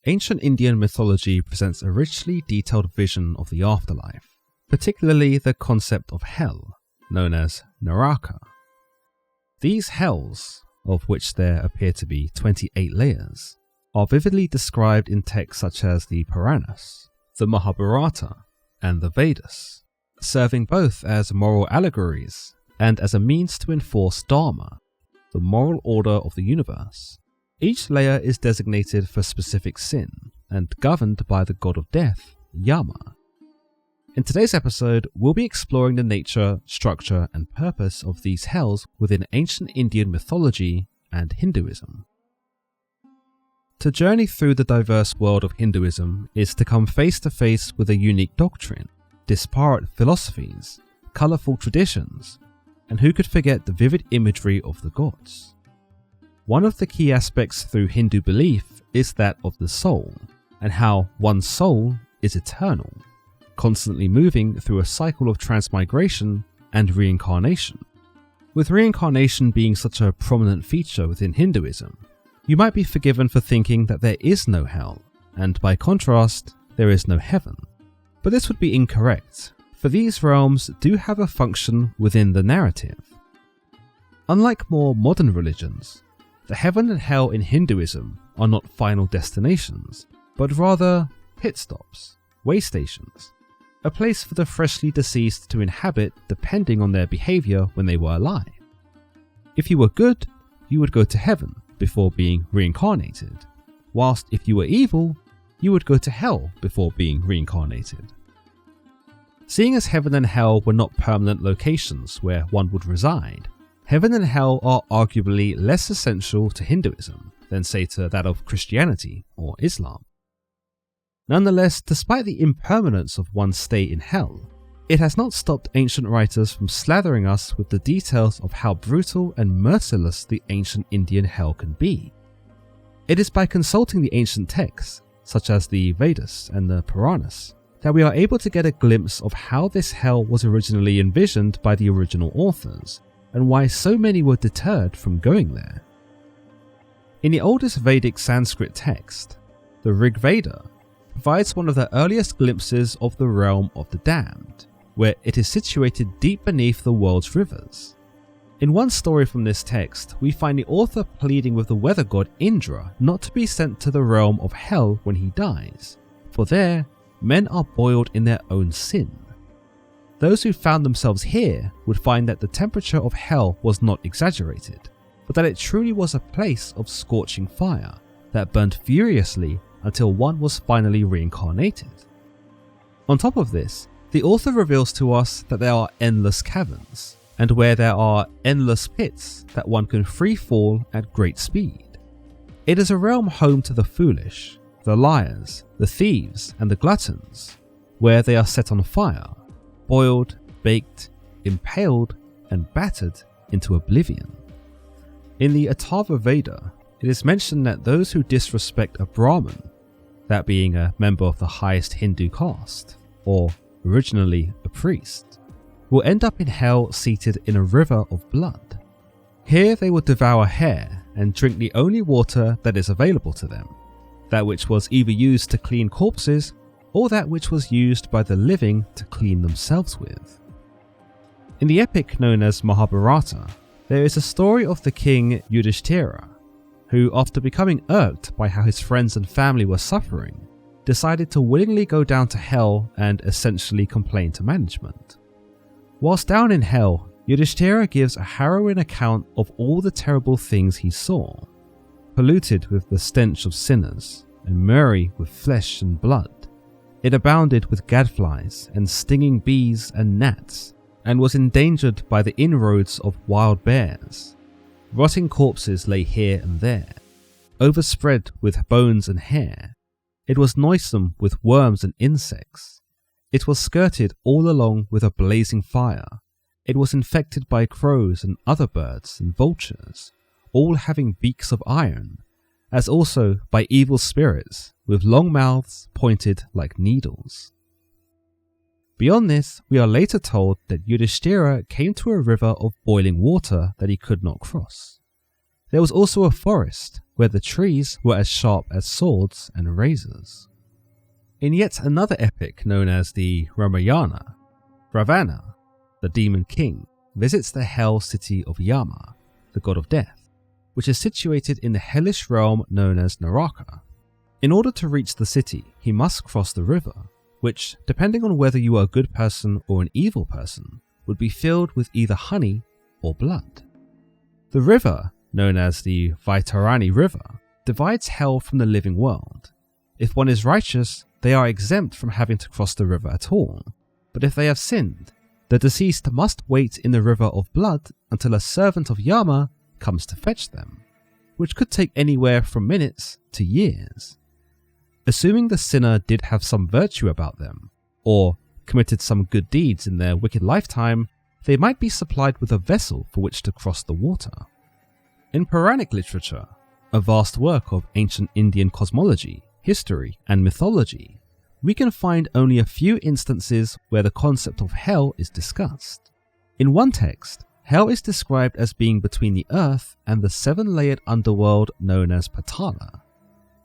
Ancient Indian mythology presents a richly detailed vision of the afterlife, particularly the concept of hell, known as Naraka. These hells, of which there appear to be 28 layers, are vividly described in texts such as the Puranas, the Mahabharata, and the Vedas, serving both as moral allegories and as a means to enforce dharma, the moral order of the universe. Each layer is designated for specific sin and governed by the god of death, Yama. In today's episode, we'll be exploring the nature, structure, and purpose of these hells within ancient Indian mythology and Hinduism. To journey through the diverse world of Hinduism is to come face to face with a unique doctrine, disparate philosophies, colourful traditions, and who could forget the vivid imagery of the gods? One of the key aspects through Hindu belief is that of the soul, and how one's soul is eternal, constantly moving through a cycle of transmigration and reincarnation. With reincarnation being such a prominent feature within Hinduism, you might be forgiven for thinking that there is no hell, and by contrast, there is no heaven. But this would be incorrect, for these realms do have a function within the narrative. Unlike more modern religions, the heaven and hell in Hinduism are not final destinations, but rather pit stops, way stations, a place for the freshly deceased to inhabit depending on their behaviour when they were alive. If you were good, you would go to heaven before being reincarnated, whilst if you were evil, you would go to hell before being reincarnated. Seeing as heaven and hell were not permanent locations where one would reside, heaven and hell are arguably less essential to Hinduism than, say, to that of Christianity or Islam. Nonetheless, despite the impermanence of one's stay in hell, it has not stopped ancient writers from slathering us with the details of how brutal and merciless the ancient Indian hell can be. It is by consulting the ancient texts, such as the Vedas and the Puranas, that we are able to get a glimpse of how this hell was originally envisioned by the original authors, and why so many were deterred from going there. In the oldest Vedic Sanskrit text, the Rigveda provides one of the earliest glimpses of the realm of the damned, where it is situated deep beneath the world's rivers. In one story from this text, we find the author pleading with the weather god Indra not to be sent to the realm of hell when he dies, for there, men are boiled in their own sin. Those who found themselves here would find that the temperature of hell was not exaggerated, but that it truly was a place of scorching fire that burned furiously until one was finally reincarnated. On top of this, the author reveals to us that there are endless caverns, and where there are endless pits that one can free fall at great speed. It is a realm home to the foolish, the liars, the thieves, and the gluttons, where they are set on fire, boiled, baked, impaled, and battered into oblivion. In the Atharva Veda, it is mentioned that those who disrespect a Brahmin, that being a member of the highest Hindu caste, or originally a priest, will end up in hell seated in a river of blood. Here they will devour hair and drink the only water that is available to them, that which was either used to clean corpses or that which was used by the living to clean themselves with. In the epic known as Mahabharata, there is a story of the king Yudhishthira, who, after becoming irked by how his friends and family were suffering, decided to willingly go down to hell and essentially complain to management. Whilst down in hell, Yudhishthira gives a harrowing account of all the terrible things he saw, polluted with the stench of sinners and murky with flesh and blood. It abounded with gadflies and stinging bees and gnats, and was endangered by the inroads of wild bears. Rotting corpses lay here and there, overspread with bones and hair. It was noisome with worms and insects. It was skirted all along with a blazing fire. It was infected by crows and other birds and vultures, all having beaks of iron, as also by evil spirits with long mouths pointed like needles. Beyond this, we are later told that Yudhishthira came to a river of boiling water that he could not cross. there was also a forest where the trees were as sharp as swords and razors. In yet another epic known as the Ramayana, Ravana, the demon king, visits the hell city of Yama, the god of death, which is situated in the hellish realm known as Naraka. In order to reach the city, he must cross the river, which, depending on whether you are a good person or an evil person, would be filled with either honey or blood. The river, known as the Vaitarani River, divides hell from the living world. If one is righteous, they are exempt from having to cross the river at all, but if they have sinned, the deceased must wait in the river of blood until a servant of Yama comes to fetch them, which could take anywhere from minutes to years. Assuming the sinner did have some virtue about them, or committed some good deeds in their wicked lifetime, they might be supplied with a vessel for which to cross the water. In Puranic literature, a vast work of ancient Indian cosmology, history, and mythology, we can find only a few instances where the concept of hell is discussed. In one text, hell is described as being between the earth and the seven-layered underworld known as Patala.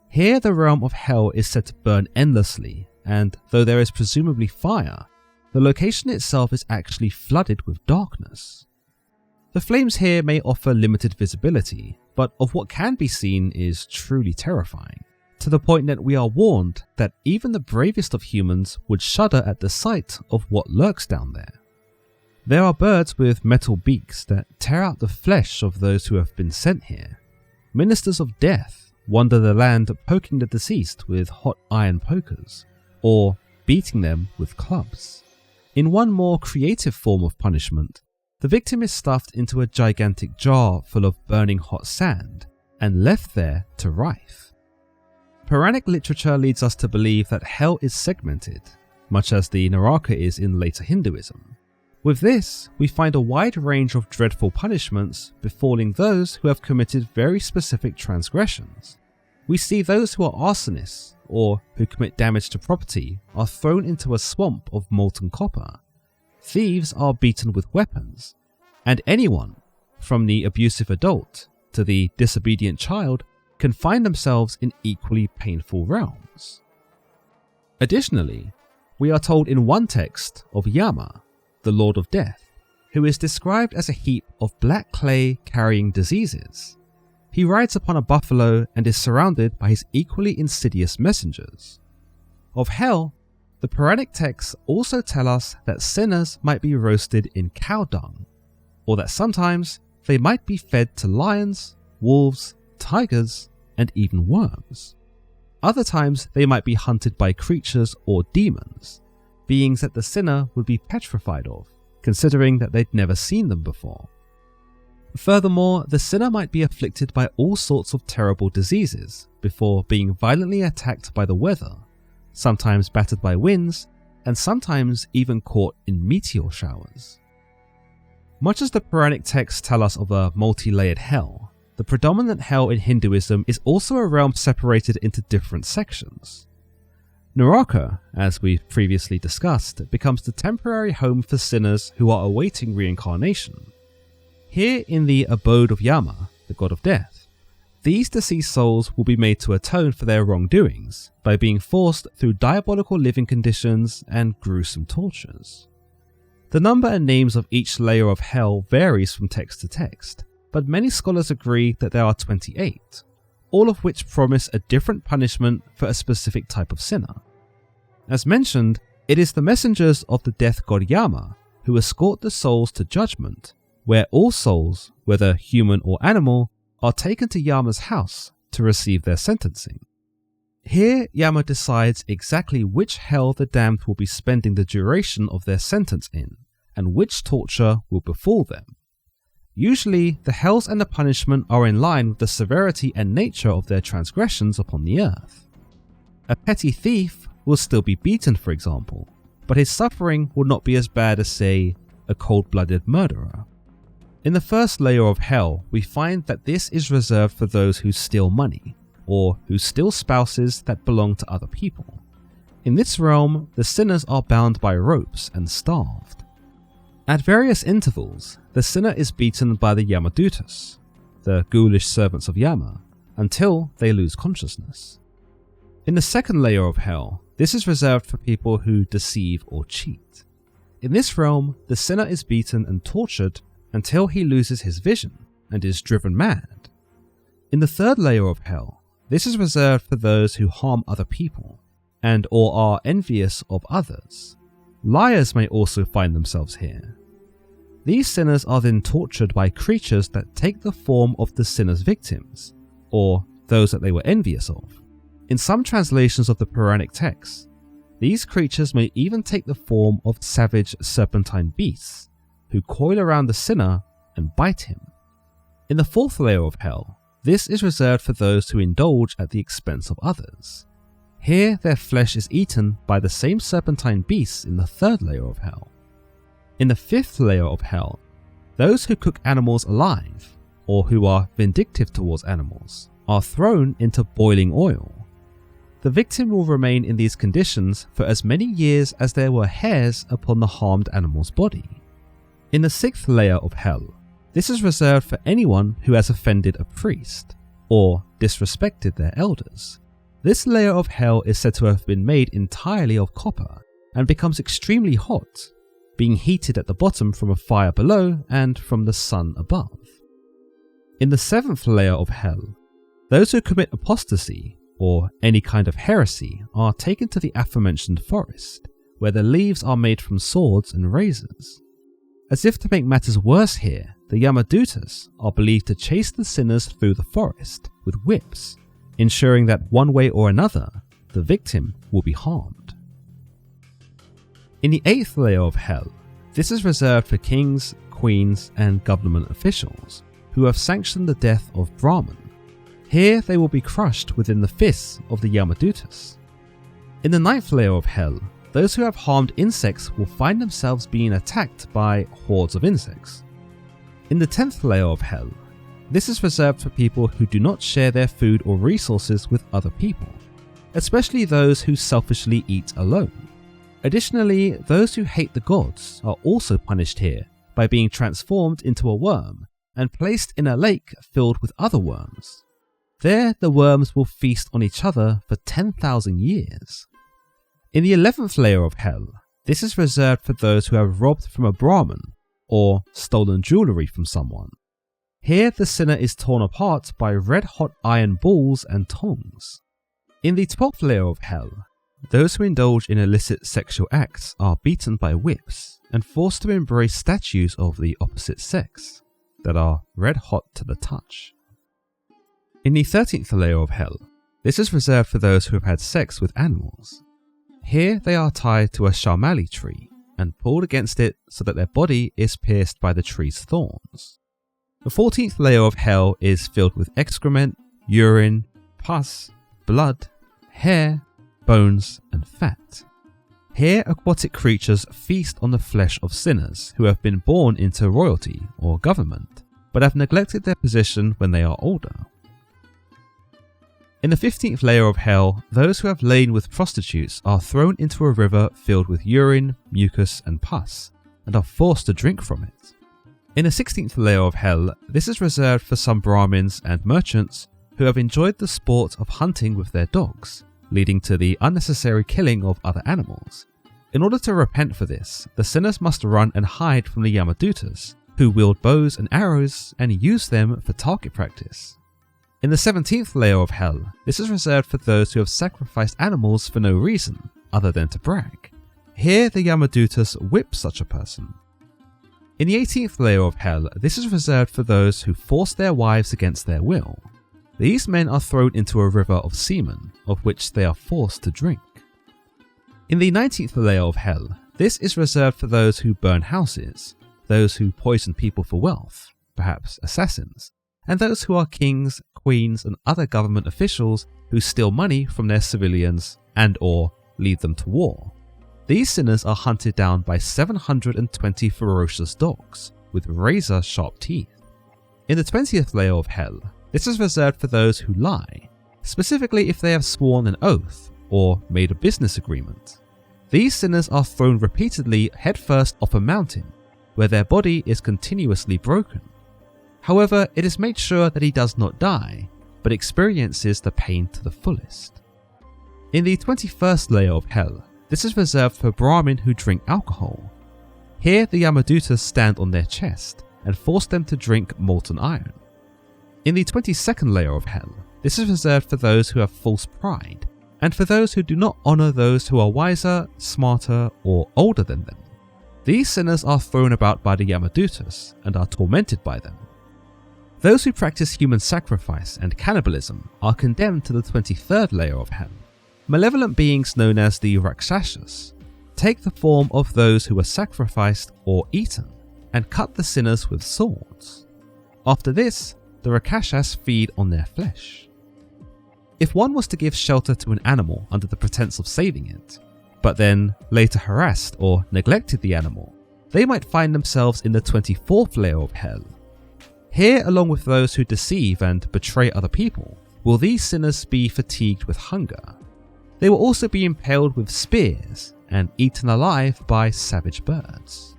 Here the realm of hell is said to burn endlessly, and though there is presumably fire, the location itself is actually flooded with darkness. The flames here may offer limited visibility, but of what can be seen is truly terrifying, to the point that we are warned that even the bravest of humans would shudder at the sight of what lurks down there. There are birds with metal beaks that tear out the flesh of those who have been sent here. Ministers of death wander the land poking the deceased with hot iron pokers, or beating them with clubs. In one more creative form of punishment, the victim is stuffed into a gigantic jar full of burning hot sand and left there to writhe. Puranic literature leads us to believe that hell is segmented, much as the Naraka is in later Hinduism. With this, we find a wide range of dreadful punishments befalling those who have committed very specific transgressions. We see those who are arsonists, or who commit damage to property, are thrown into a swamp of molten copper. Thieves are beaten with weapons, and anyone, from the abusive adult to the disobedient child, can find themselves in equally painful realms. Additionally, we are told in one text of Yama, the Lord of Death, who is described as a heap of black clay carrying diseases. He rides upon a buffalo and is surrounded by his equally insidious messengers. Of hell, the Puranic texts also tell us that sinners might be roasted in cow dung, or that sometimes they might be fed to lions, wolves, tigers, and even worms. Other times they might be hunted by creatures or demons, beings that the sinner would be petrified of, considering that they'd never seen them before. Furthermore, the sinner might be afflicted by all sorts of terrible diseases before being violently attacked by the weather, sometimes battered by winds, and sometimes even caught in meteor showers. Much as the Puranic texts tell us of a multi-layered hell, the predominant hell in Hinduism is also a realm separated into different sections. Naraka, as we've previously discussed, becomes the temporary home for sinners who are awaiting reincarnation. Here in the abode of Yama, the god of death, these deceased souls will be made to atone for their wrongdoings by being forced through diabolical living conditions and gruesome tortures. The number and names of each layer of hell varies from text to text, but many scholars agree that there are 28, all of which promise a different punishment for a specific type of sinner. As mentioned, it is the messengers of the death god Yama who escort the souls to judgment, where all souls, whether human or animal, are taken to Yama's house to receive their sentencing. Here, Yama decides exactly which hell the damned will be spending the duration of their sentence in, and which torture will befall them. Usually, the hells and the punishment are in line with the severity and nature of their transgressions upon the earth. A petty thief will still be beaten, for example, but his suffering will not be as bad as, say, a cold-blooded murderer. In the first layer of hell, we find that this is reserved for those who steal money, or who steal spouses that belong to other people. In this realm, the sinners are bound by ropes and starved. At various intervals, the sinner is beaten by the Yamadutas. the ghoulish servants of Yama, until they lose consciousness. In the second layer of hell, this is reserved for people who deceive or cheat. In this realm, the sinner is beaten and tortured until he loses his vision and is driven mad. In the third layer of hell, this is reserved for those who harm other people and or are envious of others. Liars may also find themselves here. These sinners are then tortured by creatures that take the form of the sinner's victims, or those that they were envious of. In some translations of the Puranic texts, these creatures may even take the form of savage serpentine beasts, who coil around the sinner and bite him. In the fourth layer of hell, this is reserved for those who indulge at the expense of others. Here their flesh is eaten by the same serpentine beasts in the third layer of hell. In the fifth layer of hell, those who cook animals alive, or who are vindictive towards animals, are thrown into boiling oil. The victim will remain in these conditions for as many years as there were hairs upon the harmed animal's body. In the sixth layer of hell, this is reserved for anyone who has offended a priest, or disrespected their elders. This layer of hell is said to have been made entirely of copper, and becomes extremely hot, being heated at the bottom from a fire below and from the sun above. In the seventh layer of hell, those who commit apostasy, or any kind of heresy, are taken to the aforementioned forest, where the leaves are made from swords and razors. As if to make matters worse here, the Yamadutas are believed to chase the sinners through the forest with whips, ensuring that one way or another, the victim will be harmed. In the eighth layer of hell, this is reserved for kings, queens, and government officials who have sanctioned the death of Brahman. Here they will be crushed within the fists of the Yamadutas. In the ninth layer of hell, those who have harmed insects will find themselves being attacked by hordes of insects. In the 10th layer of hell, this is reserved for people who do not share their food or resources with other people, especially those who selfishly eat alone. Additionally, those who hate the gods are also punished here by being transformed into a worm and placed in a lake filled with other worms. There, the worms will feast on each other for 10,000 years. In the 11th layer of hell, this is reserved for those who have robbed from a Brahmin or stolen jewellery from someone. Here, the sinner is torn apart by red-hot iron balls and tongs. In the 12th layer of hell, those who indulge in illicit sexual acts are beaten by whips and forced to embrace statues of the opposite sex that are red-hot to the touch. In the 13th layer of hell, this is reserved for those who have had sex with animals. Here they are tied to a shamali tree and pulled against it so that their body is pierced by the tree's thorns. The 14th layer of hell is filled with excrement, urine, pus, blood, hair, bones, and fat. Here aquatic creatures feast on the flesh of sinners who have been born into royalty or government, but have neglected their position when they are older. In the 15th layer of hell, those who have lain with prostitutes are thrown into a river filled with urine, mucus, and pus, and are forced to drink from it. In the 16th layer of hell, this is reserved for some Brahmins and merchants who have enjoyed the sport of hunting with their dogs, leading to the unnecessary killing of other animals. In order to repent for this, the sinners must run and hide from the Yamadutas, who wield bows and arrows and use them for target practice. In the 17th layer of hell, this is reserved for those who have sacrificed animals for no reason other than to brag. Here the Yamadutas whip such a person. In the 18th layer of hell, this is reserved for those who force their wives against their will. These men are thrown into a river of semen, of which they are forced to drink. In the 19th layer of hell, this is reserved for those who burn houses, those who poison people for wealth, perhaps assassins, and those who are kings, queens, and other government officials who steal money from their civilians and or lead them to war. These sinners are hunted down by 720 ferocious dogs with razor-sharp teeth. In the 20th layer of hell, this is reserved for those who lie, specifically if they have sworn an oath or made a business agreement. These sinners are thrown repeatedly headfirst off a mountain, where their body is continuously broken. However, it is made sure that he does not die, but experiences the pain to the fullest. In the 21st layer of hell, this is reserved for Brahmin who drink alcohol. Here the Yamadutas stand on their chest and force them to drink molten iron. In the 22nd layer of hell, this is reserved for those who have false pride, and for those who do not honour those who are wiser, smarter, or older than them. These sinners are thrown about by the Yamadutas and are tormented by them. Those who practice human sacrifice and cannibalism are condemned to the 23rd layer of hell. Malevolent beings known as the Rakshasas take the form of those who were sacrificed or eaten and cut the sinners with swords. After this, the Rakshasas feed on their flesh. If one was to give shelter to an animal under the pretense of saving it, but then later harassed or neglected the animal, they might find themselves in the 24th layer of hell. Here, along with those who deceive and betray other people, will these sinners be fatigued with hunger. They will also be impaled with spears and eaten alive by savage birds.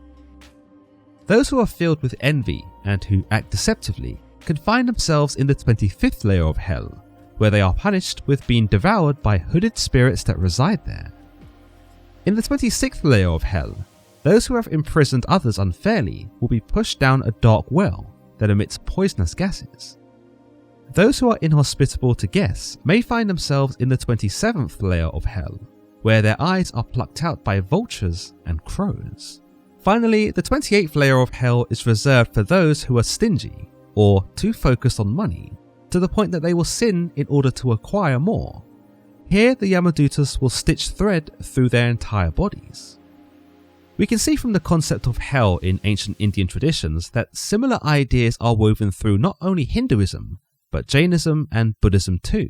Those who are filled with envy and who act deceptively can find themselves in the 25th layer of hell, where they are punished with being devoured by hooded spirits that reside there. In the 26th layer of hell, those who have imprisoned others unfairly will be pushed down a dark well that emits poisonous gases. Those who are inhospitable to guests may find themselves in the 27th layer of hell, where their eyes are plucked out by vultures and crows. Finally, the 28th layer of hell is reserved for those who are stingy or too focused on money, to the point that they will sin in order to acquire more. Here, the Yamadutas will stitch thread through their entire bodies. We can see from the concept of hell in ancient Indian traditions that similar ideas are woven through not only Hinduism, but Jainism and Buddhism too,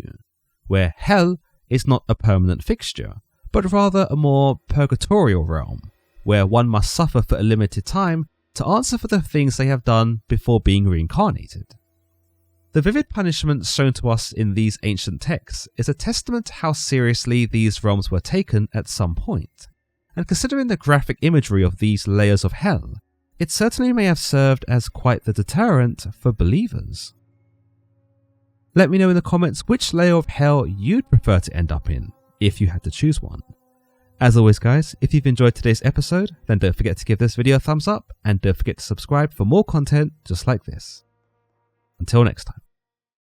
where hell is not a permanent fixture, but rather a more purgatorial realm, where one must suffer for a limited time to answer for the things they have done before being reincarnated. The vivid punishments shown to us in these ancient texts is a testament to how seriously these realms were taken at some point, and considering the graphic imagery of these layers of hell, it certainly may have served as quite the deterrent for believers. Let me know in the comments which layer of hell you'd prefer to end up in, if you had to choose one. As always guys, if you've enjoyed today's episode, then don't forget to give this video a thumbs up, and don't forget to subscribe for more content just like this. Until next time.